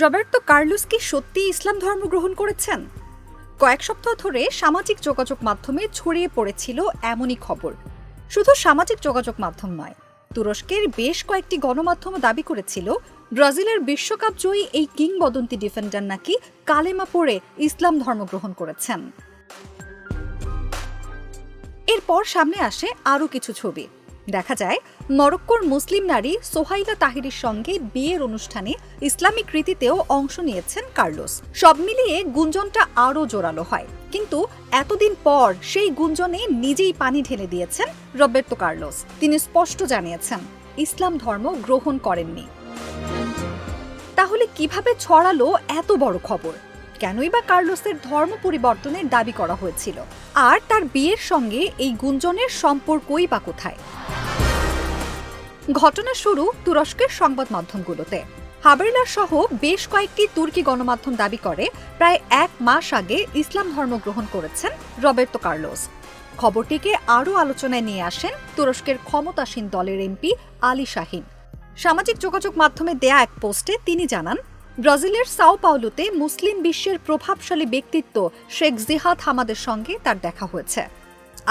Roberto Carlos কি সত্যিই ইসলাম ধর্ম গ্রহণ করেছেন? কয়েক সপ্তাহ ধরে সামাজিক যোগাযোগ মাধ্যমে ছড়িয়ে পড়েছিল এমনই খবর। শুধু সামাজিক যোগাযোগ মাধ্যম নয়, তুরস্কের বেশ কয়েকটি গণমাধ্যমও দাবি করেছিল ব্রাজিলের বিশ্বকাপ জয়ী এই কিংবদন্তি ডিফেন্ডার নাকি কালেমা পড়ে ইসলাম ধর্ম গ্রহণ করেছেন। এরপর সামনে আসে আরও কিছু ছবি। দেখা যায় মরক্কোর মুসলিম নারী সোহাইলা তাহিরির সঙ্গে বিয়ের অনুষ্ঠানে ইসলামিক রীতিতেও অংশ নিয়েছেন কার্লোস। সব মিলিয়ে গুঞ্জনটা আরও জোরালো হয়, কিন্তু এতদিন পর সেই গুঞ্জনে নিজেই পানি ঢেলে দিয়েছেন রবের্তো কার্লোস। তিনি স্পষ্ট জানিয়েছেন ইসলাম ধর্ম গ্রহণ করেননি। তাহলে কিভাবে ছড়ালো এত বড় খবর? কেনই বা কার্লোসের ধর্ম পরিবর্তনের দাবি করা হয়েছিল? আর তার বিয়ের সঙ্গে এই গুঞ্জনের সম্পর্কই বা কোথায়? ঘটনা শুরু তুরস্কের সংবাদ মাধ্যমগুলোতে। হাবেরলার সহ বেশ কয়েকটি তুর্কি গণমাধ্যম দাবি করে প্রায় এক মাস আগে ইসলাম ধর্ম গ্রহণ করেছেন রবের্তো কার্লোস। খবরটিকে আরও আলোচনায় নিয়ে আসেন তুরস্কের ক্ষমতাসীন দলের এমপি আলী শাহিন। সামাজিক যোগাযোগ মাধ্যমে দেয়া এক পোস্টে তিনি জানান, ব্রাজিলের সাও পাওলোতে মুসলিম বিশ্বের প্রভাবশালী ব্যক্তিত্ব শেখ জিহাদ হামাদের সঙ্গে তার দেখা হয়েছে।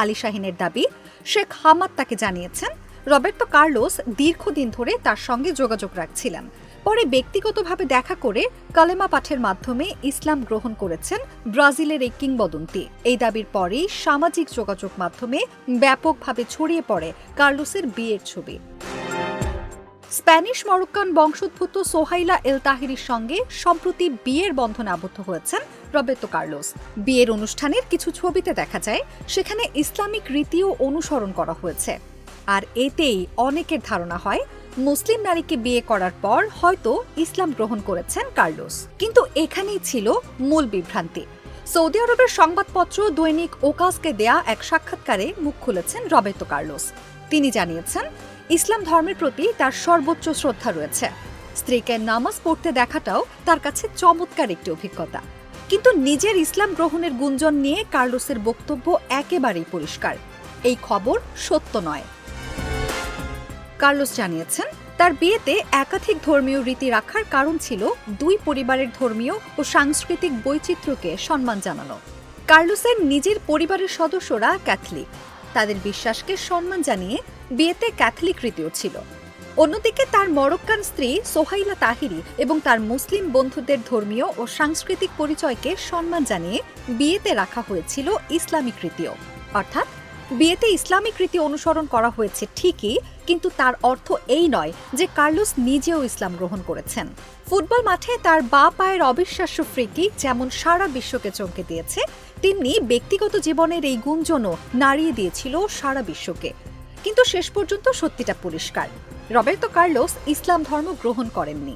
আলী শাহিনের দাবি, শেখ হামাদ তাকে জানিয়েছেন রবের্তো কার্লোস দীর্ঘদিন ধরে তার সঙ্গে যোগাযোগ রাখছিলেন। পরে ব্যক্তিগতভাবে দেখা করে কালেমা পাঠের মাধ্যমে ইসলাম গ্রহণ করেছেন ব্রাজিলের এই কিংবদন্তি। এই দাবির পরেই সামাজিক যোগাযোগ মাধ্যমে ব্যাপকভাবে ছড়িয়ে পড়ে কার্লোসের বিয়ের ছবি। স্প্যানিশ মরক্কান বংশোদ্ভূত সোহাইলা এল তাহিরির সঙ্গে সম্প্রতি বিয়ের বন্ধনে আবদ্ধ হয়েছেন রবের্তো কার্লোস। বিয়ের অনুষ্ঠানের কিছু ছবিতে দেখা যায় সেখানে ইসলামিক রীতিও অনুসরণ করা হয়েছে। আর এতেই অনেকের ধারণা হয় মুসলিম নারীকে বিয়ে করার পর হয়তো ইসলাম গ্রহণ করেছেন কার্লোস। কিন্তু এখানেই ছিল মূল বিভ্রান্তি। সৌদি আরবের সংবাদপত্র দৈনিক ওকাসকে দেয়া এক সাক্ষাৎকারে মুখ খুলেছেন রবের্তো কার্লোস। তিনি জানিয়েছেন ইসলাম ধর্মের প্রতি তার সর্বোচ্চ শ্রদ্ধা রয়েছে। স্ত্রীকে নামাজ পড়তে দেখাটাও তার কাছে চমৎকার একটি অভিজ্ঞতা। কিন্তু নিজের ইসলাম গ্রহণের গুঞ্জন নিয়ে কার্লোসের বক্তব্য একেবারেই পরিষ্কার, এই খবর সত্য নয়। কার্লোস জানিয়েছেন তার বিয়েতে একাধিক ধর্মীয় রীতি রাখার কারণ ছিল দুই পরিবারের ধর্মীয় ও সাংস্কৃতিক বৈচিত্র্যকে সম্মান জানানো। কার্লোসের নিজের পরিবারের সদস্যরা ক্যাথলিক, তাদের বিশ্বাসকে সম্মান জানিয়ে বিয়েতে ক্যাথলিক রীতিও ছিল। অন্যদিকে তার মরক্কান স্ত্রী সোহাইলা তাহিরি এবং তার মুসলিম বন্ধুদের ধর্মীয় ও সাংস্কৃতিক পরিচয়কে সম্মান জানিয়ে বিয়েতে রাখা হয়েছিল ইসলামিক রীতিও। অর্থাৎ বিয়েতে ইসলামিক রীতি অনুসরণ করা হয়েছে ঠিকই, কিন্তু তার অর্থ এই নয় যে কার্লোস নিজেও ইসলাম গ্রহণ করেছেন। ফুটবল মাঠে তার বাঁ পায়ের অবিশ্বাস্য ফ্রি কিক যেমন সারা বিশ্বকে চমকে দিয়েছে, তেমনি ব্যক্তিগত জীবনের এই গুঞ্জনও নাড়িয়ে দিয়েছিল সারা বিশ্বকে। কিন্তু শেষ পর্যন্ত সত্যিটা পরিষ্কার, রবের্তো কার্লোস ইসলাম ধর্ম গ্রহণ করেননি।